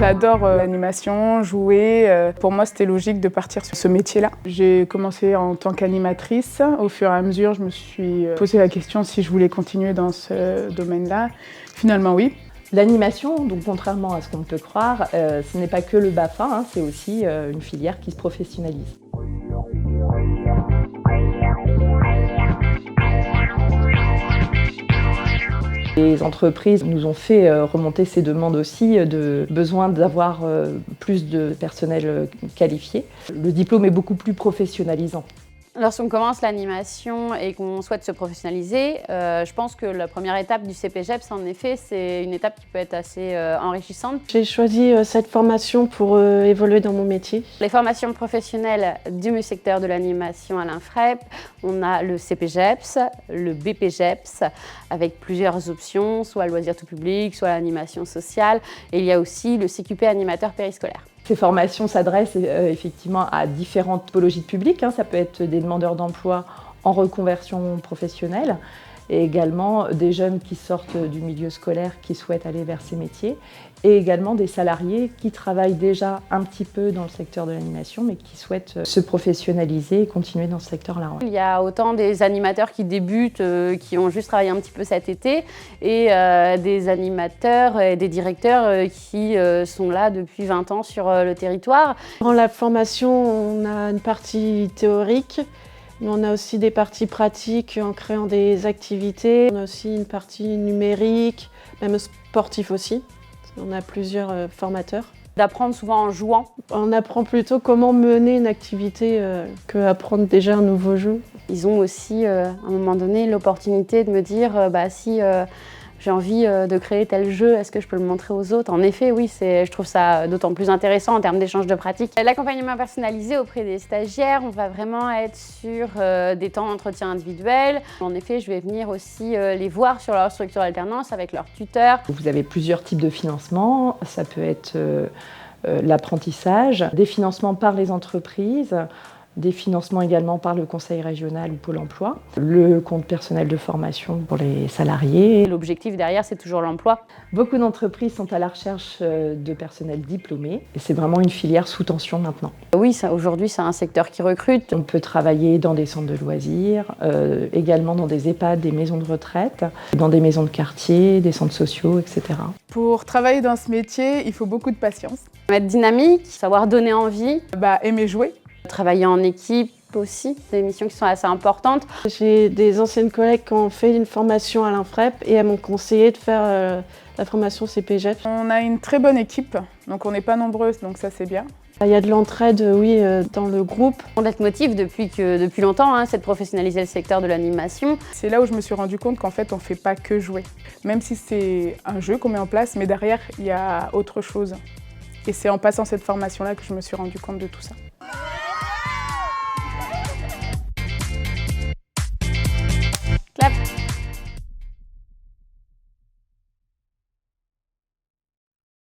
J'adore l'animation, jouer. Pour moi, c'était logique de partir sur ce métier-là. J'ai commencé en tant qu'animatrice. Au fur et à mesure, je me suis posé la question si je voulais continuer dans ce domaine-là. Finalement, oui. L'animation, donc contrairement à ce qu'on peut croire, ce n'est pas que le BAFA, hein, c'est aussi une filière qui se professionnalise. Les entreprises nous ont fait remonter ces demandes aussi de besoin d'avoir plus de personnel qualifié. Le diplôme est beaucoup plus professionnalisant. Lorsqu'on commence l'animation et qu'on souhaite se professionnaliser, je pense que la première étape du CPGEPS, en effet, c'est une étape qui peut être assez enrichissante. J'ai choisi cette formation pour évoluer dans mon métier. Les formations professionnelles du secteur de l'animation à l'INFREP, on a le CPGEPS, le BPGEPS, avec plusieurs options, soit le loisir tout public, soit l'animation sociale. Et il y a aussi le CQP animateur périscolaire. Ces formations s'adressent effectivement à différentes typologies de public. Ça peut être des demandeurs d'emploi en reconversion professionnelle et également des jeunes qui sortent du milieu scolaire qui souhaitent aller vers ces métiers et également des salariés qui travaillent déjà un petit peu dans le secteur de l'animation mais qui souhaitent se professionnaliser et continuer dans ce secteur-là. Il y a autant des animateurs qui débutent, qui ont juste travaillé un petit peu cet été et des animateurs et des directeurs qui sont là depuis 20 ans sur le territoire. Dans la formation, on a une partie théorique, mais on a aussi des parties pratiques en créant des activités. On a aussi une partie numérique, même sportif aussi. On a plusieurs formateurs. D'apprendre souvent en jouant. On apprend plutôt comment mener une activité qu'apprendre déjà un nouveau jeu. Ils ont aussi, à un moment donné, l'opportunité de me dire si j'ai envie de créer tel jeu, est-ce que je peux le montrer aux autres? En effet, oui, je trouve ça d'autant plus intéressant en termes d'échange de pratiques. L'accompagnement personnalisé auprès des stagiaires, on va vraiment être sur des temps d'entretien individuel. En effet, je vais venir aussi les voir sur leur structure d'alternance avec leur tuteur. Vous avez plusieurs types de financement. Ça peut être l'apprentissage, des financements par les entreprises, des financements également par le Conseil régional ou Pôle emploi, le compte personnel de formation pour les salariés. L'objectif derrière, c'est toujours l'emploi. Beaucoup d'entreprises sont à la recherche de personnel diplômé et c'est vraiment une filière sous tension maintenant. Oui, aujourd'hui, c'est un secteur qui recrute. On peut travailler dans des centres de loisirs, également dans des EHPAD, des maisons de retraite, dans des maisons de quartier, des centres sociaux, etc. Pour travailler dans ce métier, il faut beaucoup de patience. Être dynamique, savoir donner envie. Aimer jouer. Travailler en équipe aussi, des missions qui sont assez importantes. J'ai des anciennes collègues qui ont fait une formation à l'INFREP et elles m'ont conseillé de faire la formation CPGEPS. On a une très bonne équipe, donc on n'est pas nombreuses, donc ça c'est bien. Il y a de l'entraide, oui, dans le groupe. Mon leitmotiv depuis longtemps, c'est de professionnaliser le secteur de l'animation. C'est là où je me suis rendu compte qu'en fait on ne fait pas que jouer. Même si c'est un jeu qu'on met en place, mais derrière il y a autre chose. Et c'est en passant cette formation-là que je me suis rendu compte de tout ça.